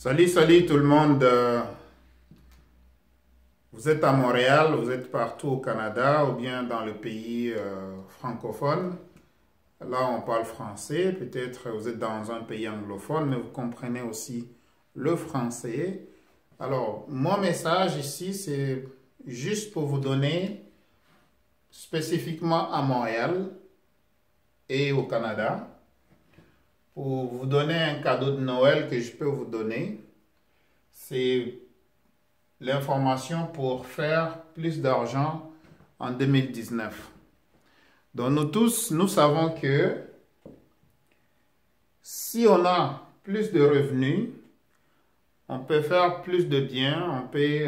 Salut tout le monde. Vous êtes à Montréal, vous êtes partout au Canada ou bien dans le pays francophone. Là, on parle français. Peut-être vous êtes dans un pays anglophone, mais vous comprenez aussi le français. Alors, mon message ici, c'est juste pour vous donner, spécifiquement à Montréal et au Canada, pour vous donner un cadeau de Noël que je peux vous donner. C'est l'information pour faire plus d'argent en 2019. Donc nous tous, nous savons que si on a plus de revenus, on peut faire plus de bien, on peut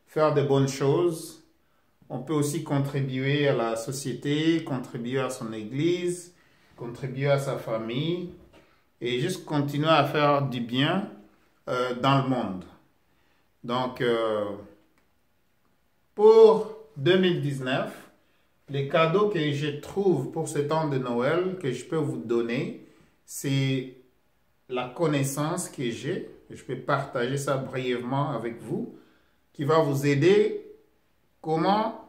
faire de bonnes choses, on peut aussi contribuer à la société, contribuer à son église, contribuer à sa famille et juste continuer à faire du bien dans le monde. Donc, pour 2019, les cadeaux que je trouve pour ce temps de Noël que je peux vous donner, c'est la connaissance que j'ai. Je peux partager ça brièvement avec vous, qui va vous aider comment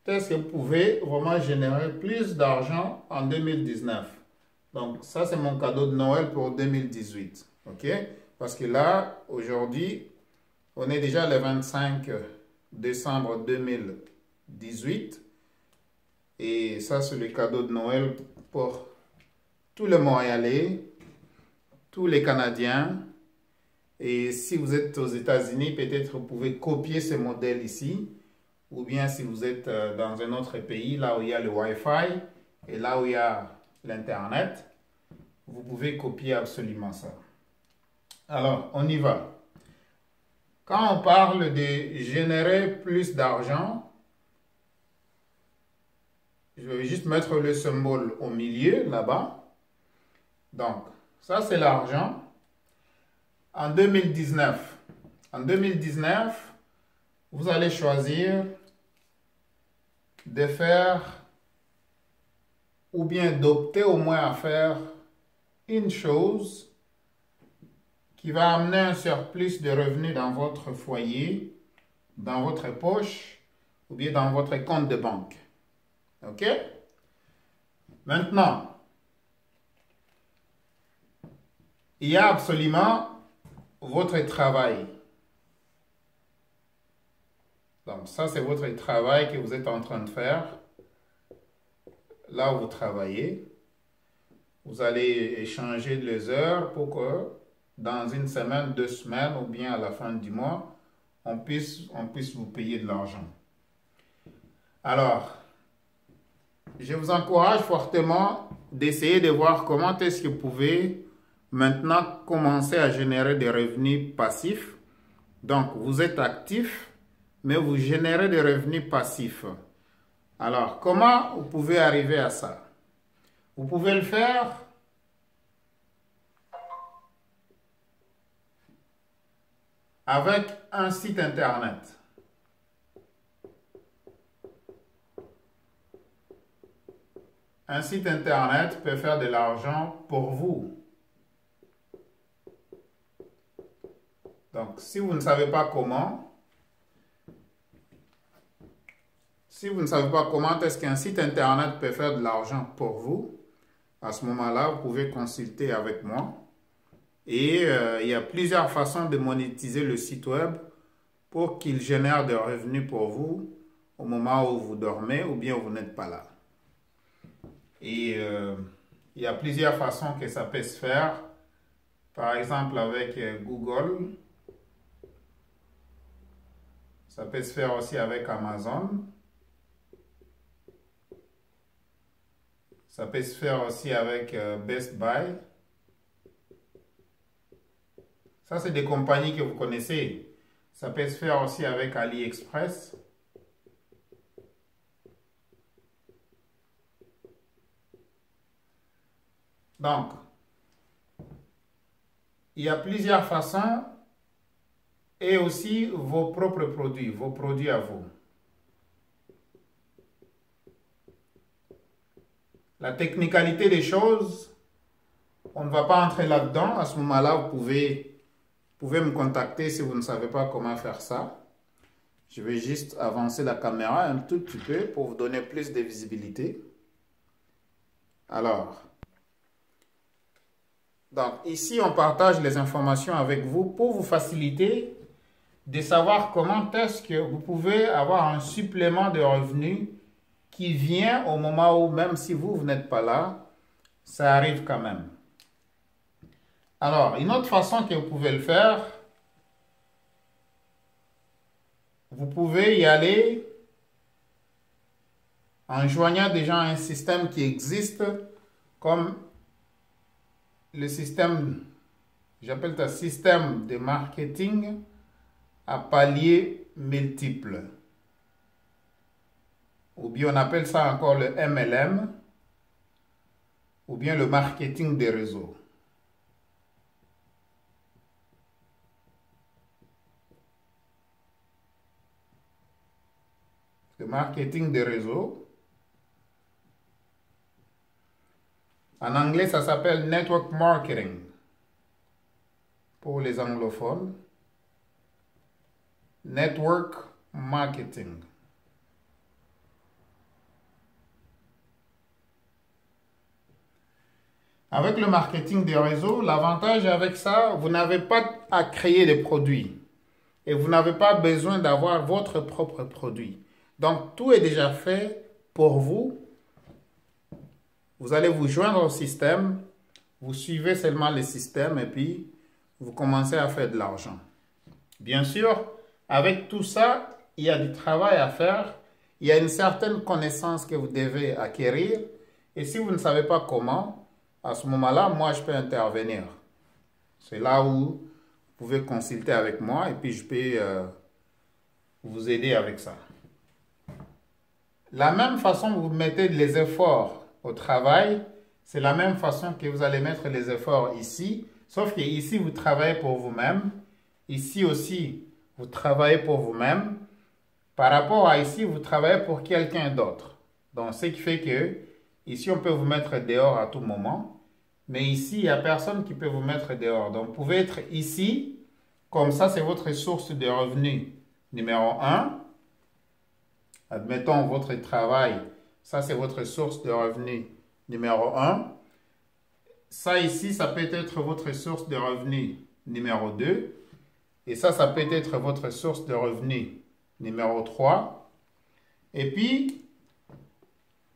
est-ce que vous pouvez vraiment générer plus d'argent en 2019. Donc, ça, c'est mon cadeau de Noël pour 2018. OK? Parce que là, aujourd'hui, on est déjà le 25 décembre 2018. Et ça, c'est le cadeau de Noël pour tous les Montréalais, tous les Canadiens. Et si vous êtes aux États-Unis, peut-être vous pouvez copier ce modèle ici. Ou bien si vous êtes dans un autre pays, là où il y a le Wi-Fi et là où il y a l'Internet, vous pouvez copier absolument ça. Alors, on y va. Quand on parle de générer plus d'argent, je vais juste mettre le symbole au milieu, là-bas. Donc, ça c'est l'argent. En 2019, vous allez choisir de faire ou bien d'opter au moins à faire une chose qui va amener un surplus de revenus dans votre foyer, dans votre poche ou bien dans votre compte de banque. OK? Maintenant, il y a absolument votre travail. Donc ça, c'est votre travail que vous êtes en train de faire. Là où vous travaillez, vous allez échanger les heures pour que dans une semaine, 2 semaines ou bien à la fin du mois, on puisse vous payer de l'argent. Alors, je vous encourage fortement d'essayer de voir comment est-ce que vous pouvez maintenant commencer à générer des revenus passifs. Donc, vous êtes actif, mais vous générez des revenus passifs. Alors, comment vous pouvez arriver à ça? Vous pouvez le faire avec un site internet. Un site internet peut faire de l'argent pour vous. Donc, si vous ne savez pas comment, est-ce qu'un site internet peut faire de l'argent pour vous, à ce moment-là, vous pouvez consulter avec moi. Et il y a plusieurs façons de monétiser le site web pour qu'il génère des revenus pour vous au moment où vous dormez ou bien où vous n'êtes pas là. Et il y a plusieurs façons que ça peut se faire. Par exemple, avec Google. Ça peut se faire aussi avec Amazon. Ça peut se faire aussi avec Best Buy. Ça, c'est des compagnies que vous connaissez. Ça peut se faire aussi avec AliExpress. Donc, il y a plusieurs façons et aussi vos propres produits, vos produits à vous. La technicalité des choses, on ne va pas entrer là-dedans. À ce moment-là, vous pouvez pouvez me contacter si vous ne savez pas comment faire ça. Je vais juste avancer la caméra un tout petit peu pour vous donner plus de visibilité. Alors, donc ici on partage les informations avec vous pour vous faciliter de savoir comment est-ce que vous pouvez avoir un supplément de revenus qui vient au moment où, même si vous n'êtes pas là, ça arrive quand même. Alors, une autre façon que vous pouvez le faire, vous pouvez y aller en joignant déjà un système qui existe comme le système, j'appelle ça système de marketing à paliers multiples. Ou bien on appelle ça encore le MLM, ou bien le marketing des réseaux. Le marketing des réseaux. En anglais, ça s'appelle network marketing pour les anglophones. Network marketing. Avec le marketing des réseaux, l'avantage avec ça, vous n'avez pas à créer des produits et vous n'avez pas besoin d'avoir votre propre produit. Donc, tout est déjà fait pour vous. Vous allez vous joindre au système, vous suivez seulement le système et puis vous commencez à faire de l'argent. Bien sûr, avec tout ça, il y a du travail à faire. Il y a une certaine connaissance que vous devez acquérir. Et si vous ne savez pas comment, à ce moment-là, moi, je peux intervenir. C'est là où vous pouvez consulter avec moi et puis je peux vous aider avec ça. La même façon que vous mettez les efforts au travail, c'est la même façon que vous allez mettre les efforts ici, sauf que ici, vous travaillez pour vous-même. Ici aussi, vous travaillez pour vous-même. Par rapport à ici, vous travaillez pour quelqu'un d'autre. Donc, ce qui fait que ici, on peut vous mettre dehors à tout moment. Mais ici, il n'y a personne qui peut vous mettre dehors. Donc, vous pouvez être ici. Comme ça, c'est votre source de revenus numéro 1. Admettons votre travail. Ça, c'est votre source de revenus numéro 1. Ça ici, ça peut être votre source de revenus numéro 2. Et ça peut être votre source de revenus numéro 3. Et puis,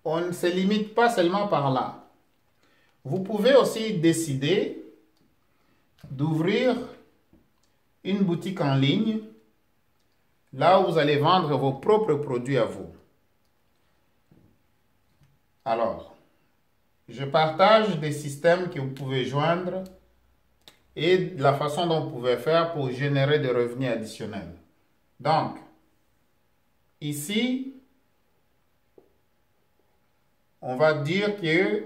on ne se limite pas seulement par là. Vous pouvez aussi décider d'ouvrir une boutique en ligne, là où vous allez vendre vos propres produits à vous. Alors, je partage des systèmes que vous pouvez joindre et la façon dont vous pouvez faire pour générer des revenus additionnels. Donc, ici, on va dire que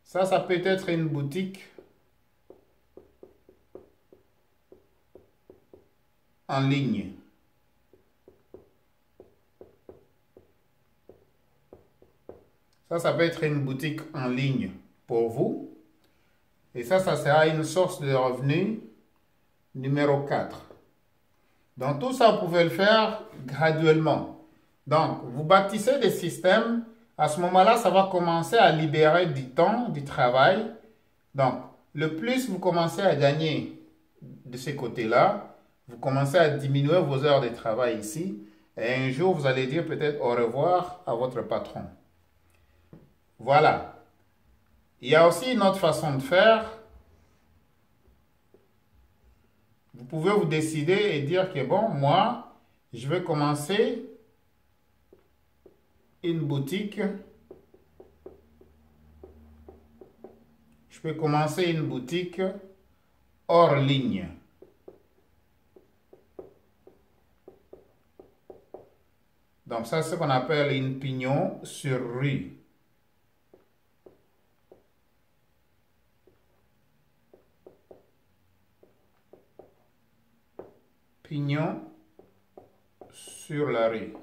ça peut être une boutique en ligne. Ça peut être une boutique en ligne pour vous. Et ça sera une source de revenus numéro 4. Donc, tout ça, vous pouvez le faire graduellement. Donc, vous bâtissez des systèmes. À ce moment-là, ça va commencer à libérer du temps, du travail. Donc, le plus vous commencez à gagner de ces côtés-là, vous commencez à diminuer vos heures de travail ici. Et un jour, vous allez dire peut-être au revoir à votre patron. Voilà. Il y a aussi une autre façon de faire. Vous pouvez vous décider et dire que bon, moi, je vais commencer une boutique. Je peux commencer une boutique hors ligne. Donc ça, c'est ce qu'on appelle une pignon sur rue. Pignon sur la rue.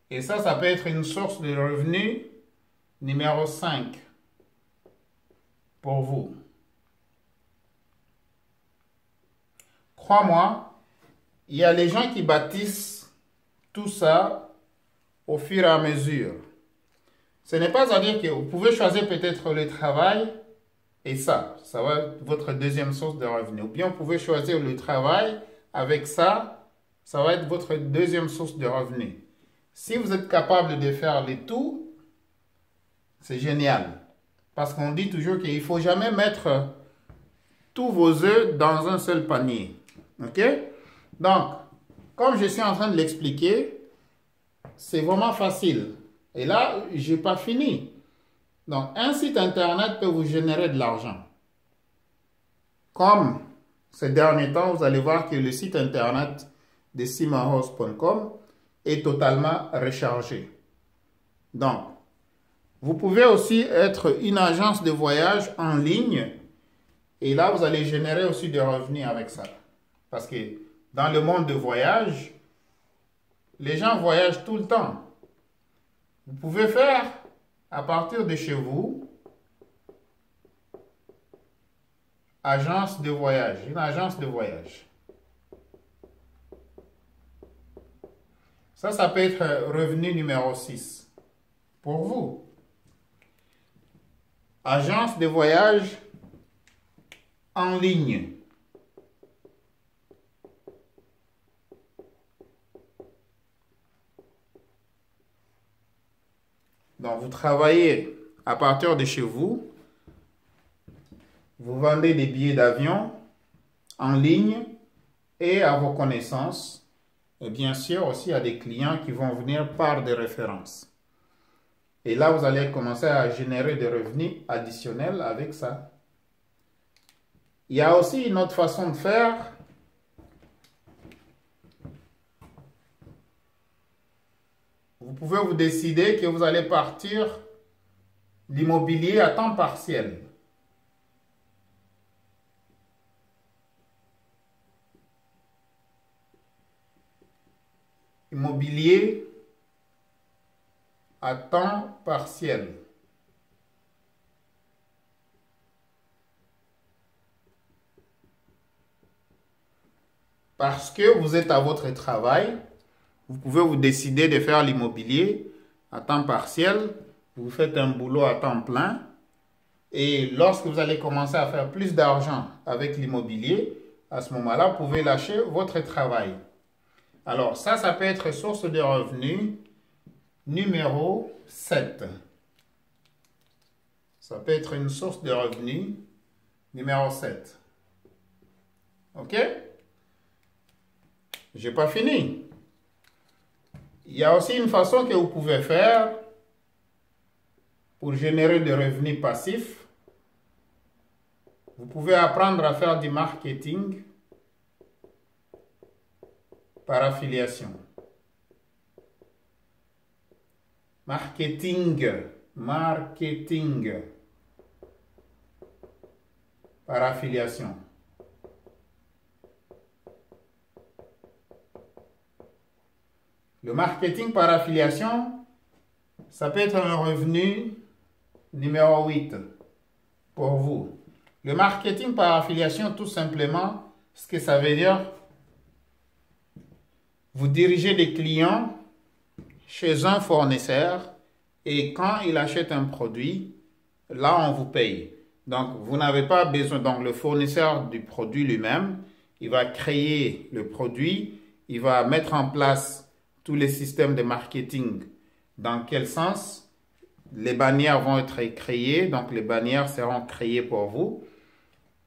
Et ça peut être une source de revenus numéro 5 pour vous. crois-moi, il y a les gens qui bâtissent tout ça au fur et à mesure. Ce n'est pas à dire que vous pouvez choisir peut-être le travail et ça va être votre deuxième source de revenus. Ou bien vous pouvez choisir le travail avec ça va être votre deuxième source de revenus. Si vous êtes capable de faire les tout, c'est génial. Parce qu'on dit toujours qu'il ne faut jamais mettre tous vos œufs dans un seul panier. OK? Donc, comme je suis en train de l'expliquer, c'est vraiment facile. Et là, je n'ai pas fini. Donc, un site internet peut vous générer de l'argent. Comme ces derniers temps, vous allez voir que le site internet de simonhouse.com est totalement rechargé. Donc, vous pouvez aussi être une agence de voyage en ligne et là, vous allez générer aussi des revenus avec ça. Parce que dans le monde de voyage, les gens voyagent tout le temps. Vous pouvez faire à partir de chez vous agence de voyage, une agence de voyage. Ça peut être revenu numéro 6 pour vous. Agence de voyage en ligne. Donc, vous travaillez à partir de chez vous. Vous vendez des billets d'avion en ligne et à vos connaissances. Et bien sûr, aussi à des clients qui vont venir par des références. Et là, vous allez commencer à générer des revenus additionnels avec ça. Il y a aussi une autre façon de faire. Vous pouvez vous décider que vous allez partir l'immobilier à temps partiel. Immobilier à temps partiel. Parce que vous êtes à votre travail, vous pouvez vous décider de faire l'immobilier à temps partiel. Vous faites un boulot à temps plein. Et lorsque vous allez commencer à faire plus d'argent avec l'immobilier, à ce moment-là, vous pouvez lâcher votre travail. Alors, ça peut être source de revenus numéro 7. Ça peut être une source de revenus numéro 7. OK? J'ai pas fini. Il y a aussi une façon que vous pouvez faire pour générer des revenus passifs. Vous pouvez apprendre à faire du marketing par affiliation. Marketing par affiliation. Le marketing par affiliation, ça peut être un revenu numéro 8 pour vous. Le marketing par affiliation, tout simplement, ce que ça veut dire, vous dirigez des clients chez un fournisseur et quand il achète un produit, là on vous paye. Donc vous n'avez pas besoin, donc le fournisseur du produit lui-même, il va créer le produit, il va mettre en place tous les systèmes de marketing. Dans quel sens? Les bannières vont être créées, donc les bannières seront créées pour vous.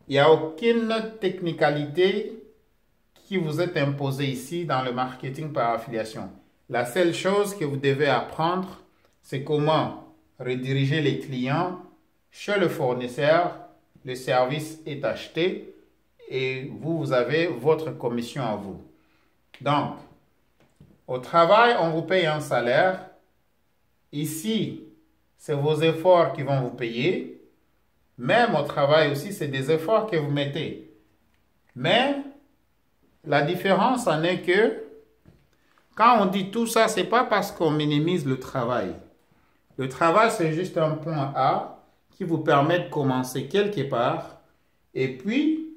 Il n'y a aucune technicalité qui vous est imposée ici dans le marketing par affiliation. La seule chose que vous devez apprendre, c'est comment rediriger les clients chez le fournisseur. Le service est acheté et vous avez votre commission à vous. Donc, au travail, on vous paye un salaire. Ici, c'est vos efforts qui vont vous payer. Même au travail aussi, c'est des efforts que vous mettez. Mais la différence en est que quand on dit tout ça, ce n'est pas parce qu'on minimise le travail. Le travail, c'est juste un point A qui vous permet de commencer quelque part. Et puis,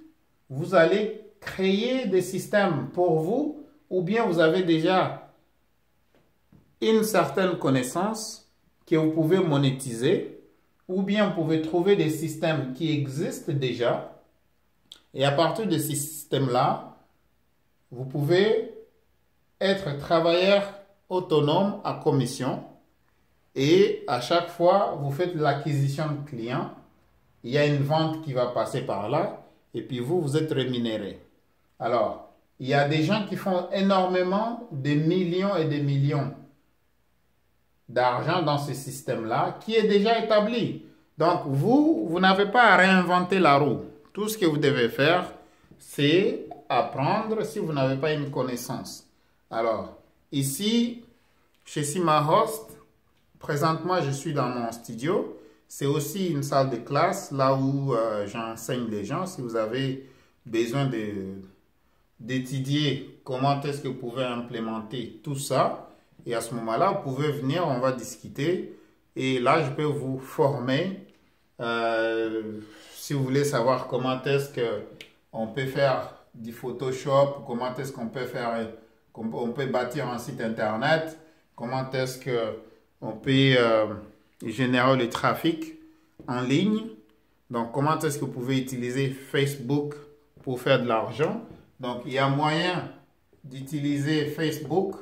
vous allez créer des systèmes pour vous, ou bien vous avez déjà une certaine connaissance que vous pouvez monétiser, ou bien vous pouvez trouver des systèmes qui existent déjà, et à partir de ces systèmes-là, vous pouvez être travailleur autonome à commission, et à chaque fois, vous faites l'acquisition de clients, il y a une vente qui va passer par là, et puis vous, vous êtes rémunéré. Alors, il y a des gens qui font énormément, des millions et des millions d'argent dans ce système-là, qui est déjà établi. Donc, vous n'avez pas à réinventer la roue. Tout ce que vous devez faire, c'est apprendre si vous n'avez pas une connaissance. Alors, ici, chez SimaHost, présentement, je suis dans mon studio. C'est aussi une salle de classe, là où j'enseigne les gens. Si vous avez besoin d'étudier comment est-ce que vous pouvez implémenter tout ça, et à ce moment-là, vous pouvez venir, on va discuter. Et là, je peux vous former. Si vous voulez savoir comment est-ce qu'on peut faire du Photoshop, comment est-ce qu'on peut faire, on peut bâtir un site internet, comment est-ce qu'on peut générer le trafic en ligne. Donc, comment est-ce que vous pouvez utiliser Facebook pour faire de l'argent. Donc, il y a moyen d'utiliser Facebook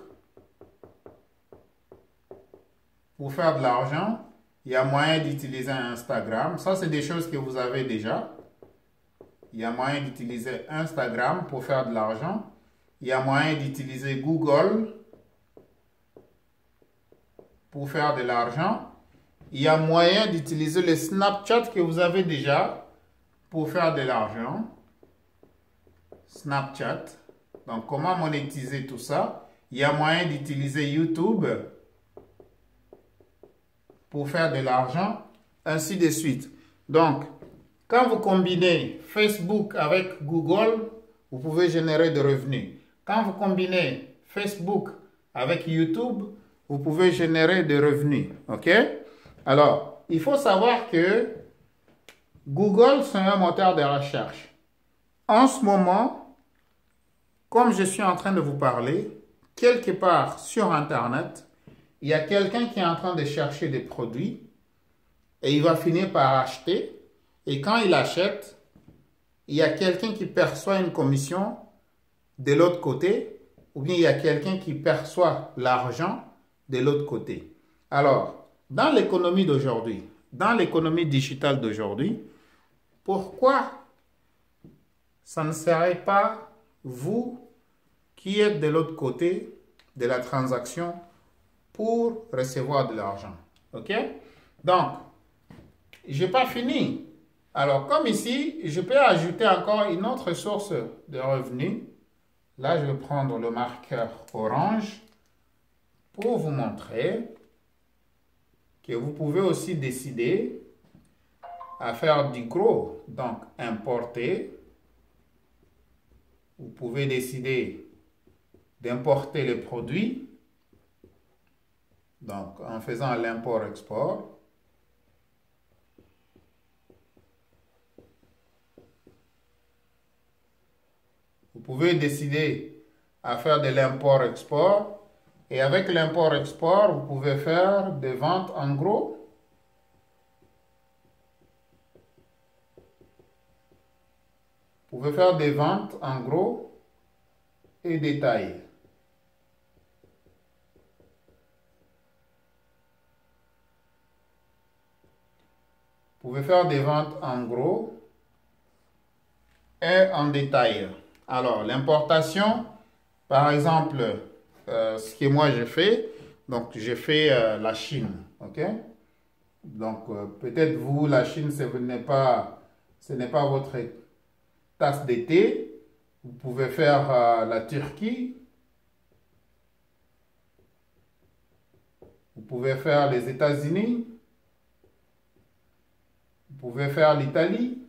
pour faire de l'argent. Il y a moyen d'utiliser Instagram. Ça, c'est des choses que vous avez déjà. Il y a moyen d'utiliser Instagram pour faire de l'argent. Il y a moyen d'utiliser Google pour faire de l'argent. Il y a moyen d'utiliser le Snapchat que vous avez déjà pour faire de l'argent. Snapchat. Donc, comment monétiser tout ça? Il y a moyen d'utiliser YouTube pour faire de l'argent, ainsi de suite. Donc, quand vous combinez Facebook avec Google, vous pouvez générer des revenus. Quand vous combinez Facebook avec YouTube, vous pouvez générer des revenus. OK? Alors, il faut savoir que Google, c'est un moteur de recherche. En ce moment, comme je suis en train de vous parler, quelque part sur Internet, il y a quelqu'un qui est en train de chercher des produits et il va finir par acheter. Et quand il achète, il y a quelqu'un qui perçoit une commission de l'autre côté, ou bien il y a quelqu'un qui perçoit l'argent de l'autre côté. Alors, dans l'économie d'aujourd'hui, dans l'économie digitale d'aujourd'hui, pourquoi ça ne serait pas vous qui êtes de l'autre côté de la transaction pour recevoir de l'argent? OK? Donc, je n'ai pas fini. Alors, comme ici, je peux ajouter encore une autre source de revenus. Là, je vais prendre le marqueur orange pour vous montrer que vous pouvez aussi décider à faire du gros. Donc, importer. Vous pouvez décider d'importer les produits. Donc, en faisant l'import-export. Vous pouvez décider à faire de l'import-export. Et avec l'import-export, vous pouvez faire des ventes en gros. Vous pouvez faire des ventes en gros et détaillées. Vous pouvez faire des ventes en gros et en détail. Alors, l'importation, par exemple, ce que moi j'ai fait, donc j'ai fait la Chine, ok? Donc, peut-être vous, la Chine, ce n'est pas votre tasse de thé. Vous pouvez faire la Turquie. Vous pouvez faire les États-Unis. Vous pouvez faire l'Italie.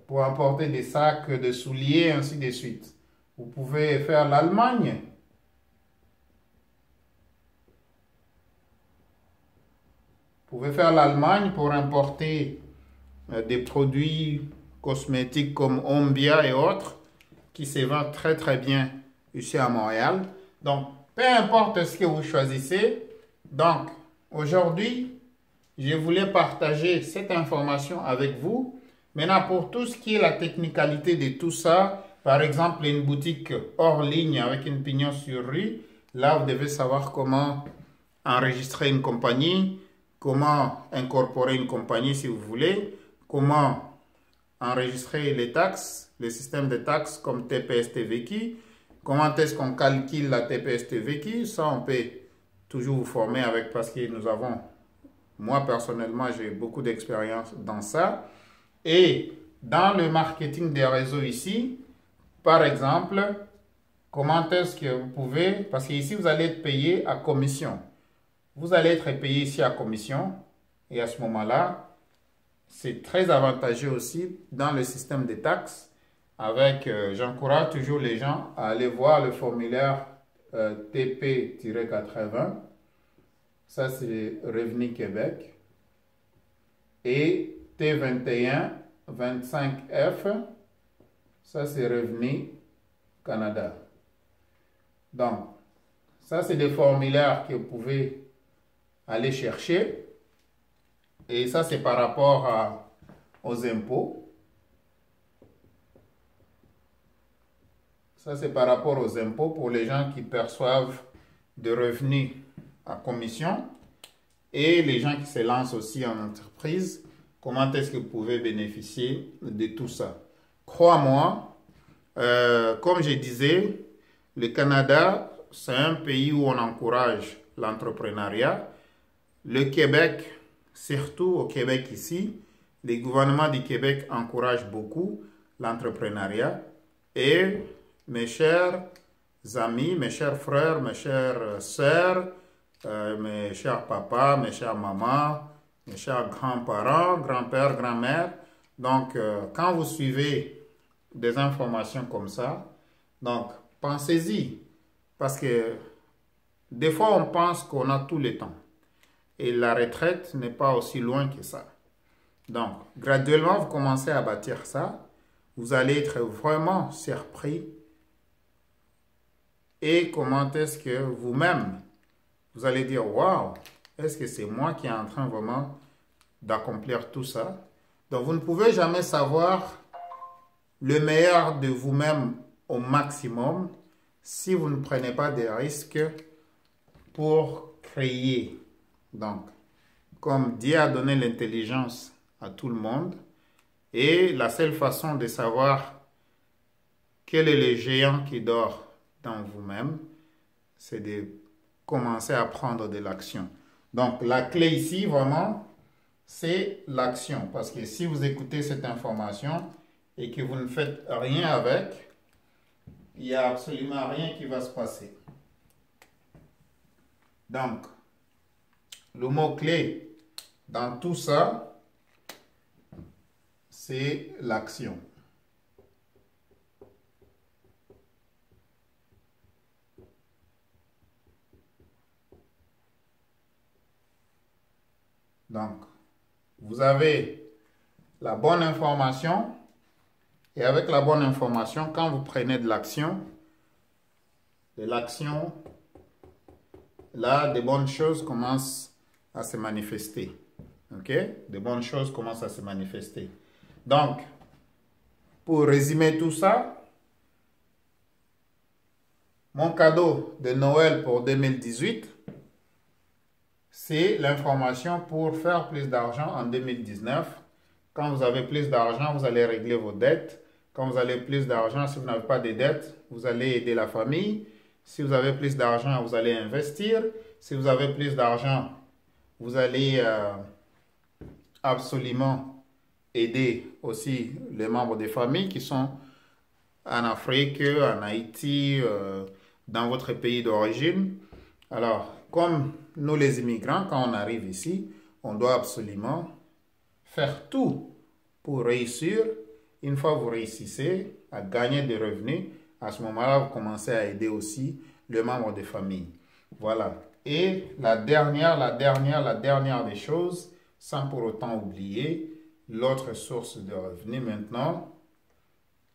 Pour importer des sacs, de souliers, ainsi de suite. Vous pouvez faire l'Allemagne. Vous pouvez faire l'Allemagne pour importer des produits cosmétiques comme Ombia et autres, qui se vendent très très bien ici à Montréal. Donc, peu importe ce que vous choisissez. Donc, aujourd'hui, je voulais partager cette information avec vous. Maintenant, pour tout ce qui est la technicalité de tout ça, par exemple, une boutique hors ligne avec une pignon sur rue, là, vous devez savoir comment enregistrer une compagnie, comment incorporer une compagnie si vous voulez, comment enregistrer les taxes, les systèmes de taxes comme TPS-TVQ, comment est-ce qu'on calcule la TPS-TVQ, ça on peut toujours vous former avec parce que nous avons, moi personnellement j'ai beaucoup d'expérience dans ça. Et dans le marketing des réseaux ici, par exemple, comment est-ce que vous pouvez, parce qu'ici vous allez être payé à commission. Vous allez être payé ici à commission et à ce moment-là, c'est très avantageux aussi dans le système des taxes. Avec, j'encourage toujours les gens à aller voir le formulaire TP-80. Ça, c'est Revenu Québec. Et T21-25F. Ça, c'est Revenu Canada. Donc, ça, c'est des formulaires que vous pouvez aller chercher. Et ça, c'est par rapport aux impôts. Ça, c'est par rapport aux impôts pour les gens qui perçoivent de revenus à commission et les gens qui se lancent aussi en entreprise. Comment est-ce que vous pouvez bénéficier de tout ça? Crois-moi, comme je disais, le Canada, c'est un pays où on encourage l'entrepreneuriat. Le Québec, surtout au Québec ici, les gouvernements du Québec encouragent beaucoup l'entrepreneuriat. Et mes chers amis, mes chers frères, mes chères sœurs, mes chers papas, mes chères mamans, mes chers grands-parents, grands-pères, grand-mères, donc quand vous suivez des informations comme ça, donc pensez-y, parce que des fois on pense qu'on a tout le temps. Et la retraite n'est pas aussi loin que ça. Donc, graduellement, vous commencez à bâtir ça. Vous allez être vraiment surpris. Et comment est-ce que vous-même, vous allez dire, waouh, est-ce que c'est moi qui est en train vraiment d'accomplir tout ça? Donc, vous ne pouvez jamais savoir le meilleur de vous-même au maximum si vous ne prenez pas des risques pour créer. Donc, comme Dieu a donné l'intelligence à tout le monde, et la seule façon de savoir quel est le géant qui dort dans vous-même, c'est de commencer à prendre de l'action. Donc, la clé ici, vraiment, c'est l'action. Parce que si vous écoutez cette information et que vous ne faites rien avec, il n'y a absolument rien qui va se passer. Donc, le mot-clé dans tout ça, c'est l'action. Donc, vous avez la bonne information et avec la bonne information, quand vous prenez de l'action, là, des bonnes choses commencent à se manifester. Ok? De bonnes choses commencent à se manifester. Donc, pour résumer tout ça, mon cadeau de Noël pour 2018, c'est l'information pour faire plus d'argent en 2019. Quand vous avez plus d'argent, vous allez régler vos dettes. Quand vous avez plus d'argent, si vous n'avez pas de dettes, vous allez aider la famille. Si vous avez plus d'argent, vous allez investir. Si vous avez plus d'argent, vous allez absolument aider aussi les membres des familles qui sont en Afrique, en Haïti, dans votre pays d'origine. Alors, comme nous les immigrants, quand on arrive ici, on doit absolument faire tout pour réussir. Une fois que vous réussissez à gagner des revenus, à ce moment-là, vous commencez à aider aussi les membres des familles. Voilà. Et la dernière des choses, sans pour autant oublier, l'autre source de revenus. Maintenant,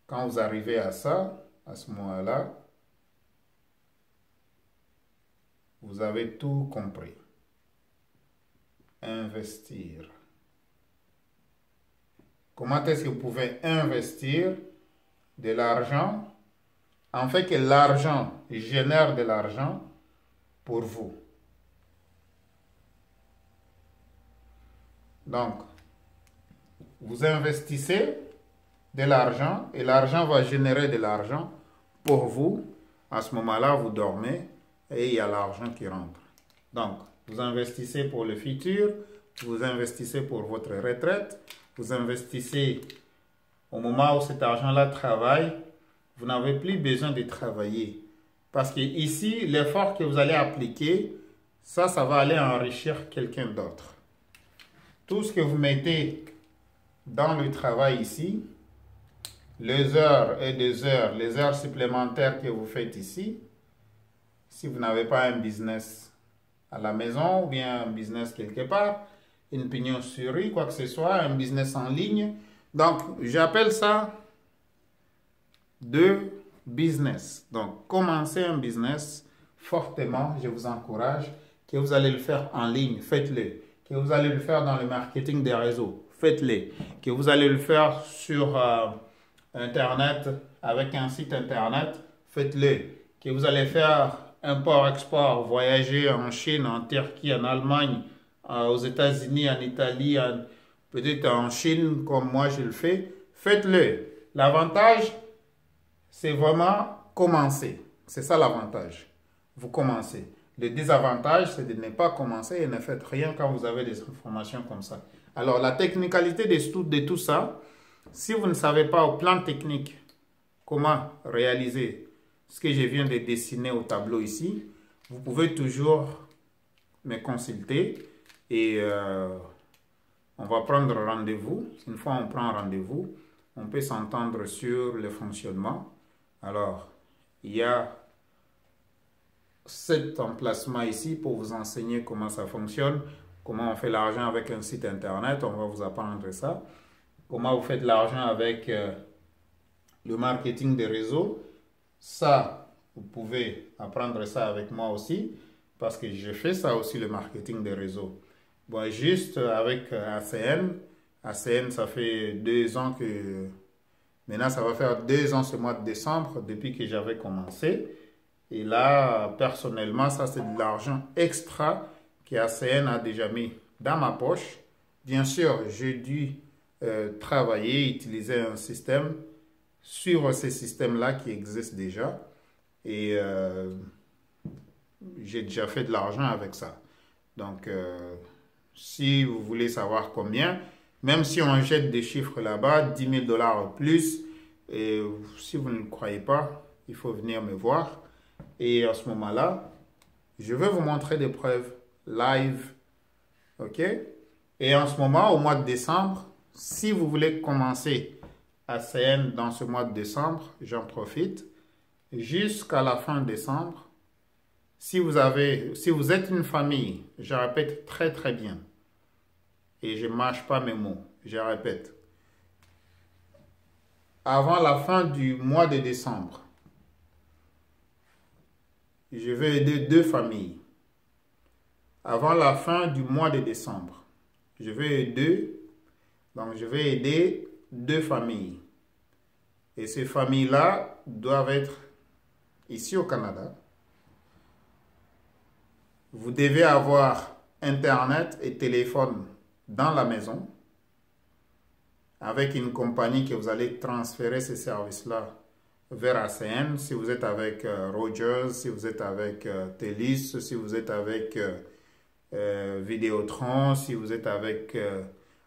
quand vous arrivez à ça, à ce moment-là, vous avez tout compris. Investir. Comment est-ce que vous pouvez investir de l'argent en fait que l'argent génère de l'argent pour vous? Donc, vous investissez de l'argent et l'argent va générer de l'argent pour vous. À ce moment-là, vous dormez et il y a l'argent qui rentre. Donc, vous investissez pour le futur, vous investissez pour votre retraite, vous investissez au moment où cet argent-là travaille, vous n'avez plus besoin de travailler. Parce que ici, l'effort que vous allez appliquer, ça va aller enrichir quelqu'un d'autre. Tout ce que vous mettez dans le travail ici, les heures et des heures, les heures supplémentaires que vous faites ici, si vous n'avez pas un business à la maison ou bien un business quelque part, une pignon sur rue, quoi que ce soit, un business en ligne. Donc, j'appelle ça de business. Donc, commencez un business fortement, je vous encourage, que vous allez le faire en ligne, faites-le. Que vous allez le faire dans le marketing des réseaux, faites-le. Que vous allez le faire sur Internet, avec un site Internet, faites-le. Que vous allez faire import-export, voyager en Chine, en Turquie, en Allemagne, aux États-Unis, en Italie, peut-être en Chine, comme moi je le fais, faites-le. L'avantage, c'est vraiment commencer. C'est ça l'avantage. Vous commencez. Le désavantage, c'est de ne pas commencer et ne faites rien quand vous avez des informations comme ça. Alors, la technicalité de tout ça, si vous ne savez pas au plan technique comment réaliser ce que je viens de dessiner au tableau ici, vous pouvez toujours me consulter et on va prendre rendez-vous. Une fois on prend rendez-vous, on peut s'entendre sur le fonctionnement. Alors, il y a cet emplacement ici pour vous enseigner comment ça fonctionne, comment on fait l'argent avec un site internet, on va vous apprendre ça. Comment vous faites l'argent avec le marketing des réseaux. Ça, vous pouvez apprendre ça avec moi aussi, parce que je fais ça aussi, le marketing des réseaux. Bon, juste avec ACN. ACN, ça fait 2 ans que... Maintenant, ça va faire 2 ans ce mois de décembre, depuis que j'avais commencé. Et là, personnellement, ça c'est de l'argent extra que ACN a déjà mis dans ma poche. Bien sûr, j'ai dû travailler, utiliser un système, suivre ces systèmes-là qui existent déjà. Et j'ai déjà fait de l'argent avec ça. Donc, si vous voulez savoir combien, même si on jette des chiffres là-bas, 10 000 $ plus, et si vous ne le croyez pas, il faut venir me voir. Et à ce moment-là, je vais vous montrer des preuves live. OK? Et en ce moment, au mois de décembre, si vous voulez commencer ACN dans ce mois de décembre, j'en profite. Jusqu'à la fin décembre, si vous êtes une famille, je répète très très bien, et je ne mâche pas mes mots, je répète. Avant la fin du mois de décembre, je vais aider 2 familles. Avant la fin du mois de décembre, je vais aider 2 familles. Et ces familles-là doivent être ici au Canada. Vous devez avoir Internet et téléphone dans la maison avec une compagnie que vous allez transférer ces services-là vers ACN. Si vous êtes avec Rogers, si vous êtes avec TELUS, si vous êtes avec Vidéotron, si vous êtes avec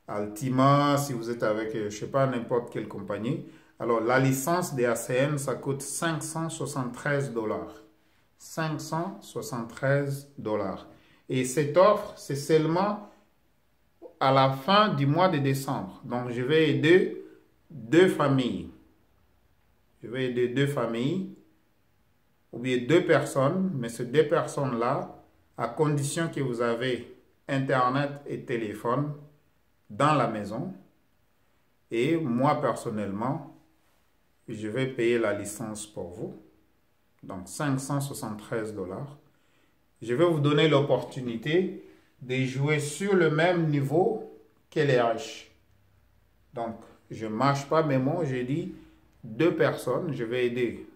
Altima, si vous êtes avec, je ne sais pas, n'importe quelle compagnie. Alors, la licence des ACN, ça coûte 573 $. 573 $. Et cette offre, c'est seulement à la fin du mois de décembre. Donc, je vais aider 2 familles. Je vais aider 2 familles, ou bien 2 personnes, mais ces 2 personnes-là, à condition que vous avez Internet et téléphone dans la maison. Et moi, personnellement, je vais payer la licence pour vous. Donc, 573 $. Je vais vous donner l'opportunité de jouer sur le même niveau que les riches. Donc, je ne mâche pas mes mots, je dis 2 personnes. Je vais aider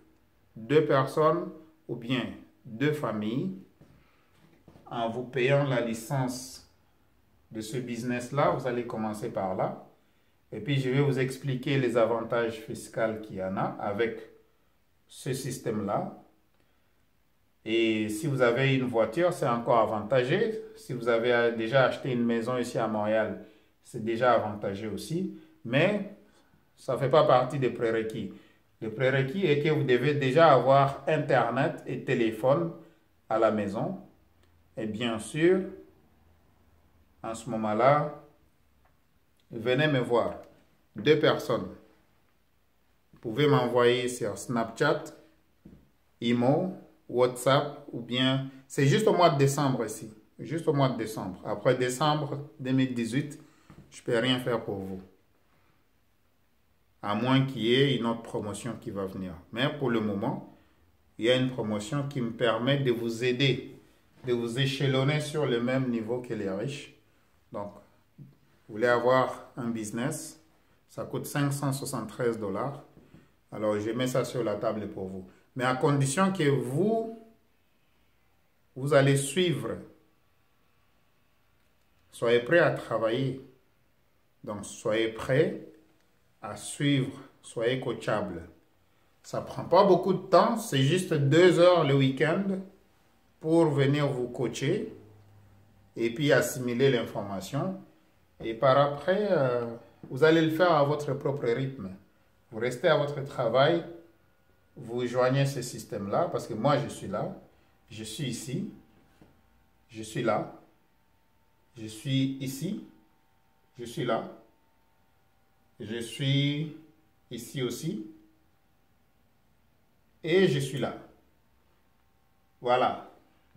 2 personnes ou bien 2 familles en vous payant la licence de ce business-là. Vous allez commencer par là. Et puis, je vais vous expliquer les avantages fiscaux qu'il y en a avec ce système-là. Et si vous avez une voiture, c'est encore avantageux. Si vous avez déjà acheté une maison ici à Montréal, c'est déjà avantageux aussi. Mais ça ne fait pas partie des prérequis. Le prérequis est que vous devez déjà avoir Internet et téléphone à la maison. Et bien sûr, en ce moment-là, venez me voir. 2 personnes. Vous pouvez m'envoyer sur Snapchat, Imo, WhatsApp ou bien... C'est juste au mois de décembre ici. Juste au mois de décembre. Après décembre 2018, je ne peux rien faire pour vous. À moins qu'il y ait une autre promotion qui va venir. Mais pour le moment, il y a une promotion qui me permet de vous aider, de vous échelonner sur le même niveau que les riches. Donc, vous voulez avoir un business, ça coûte 573 $. Alors, je mets ça sur la table pour vous. Mais à condition que vous allez suivre. Soyez prêts à travailler. Donc, soyez prêts à suivre. Soyez coachable. Ça ne prend pas beaucoup de temps. C'est juste 2 heures le week-end pour venir vous coacher et puis assimiler l'information. Et par après, vous allez le faire à votre propre rythme. Vous restez à votre travail. Vous joignez ce système-là parce que moi, je suis là. Je suis ici. Je suis là. Je suis ici. Je suis là. Je suis ici aussi. Et je suis là. Voilà.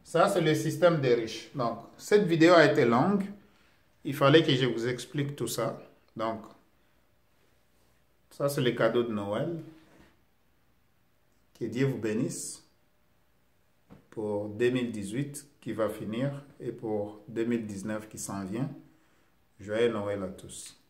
Ça, c'est le système des riches. Donc, cette vidéo a été longue. Il fallait que je vous explique tout ça. Donc, ça, c'est le cadeau de Noël. Que Dieu vous bénisse pour 2018 qui va finir et pour 2019 qui s'en vient. Joyeux Noël à tous.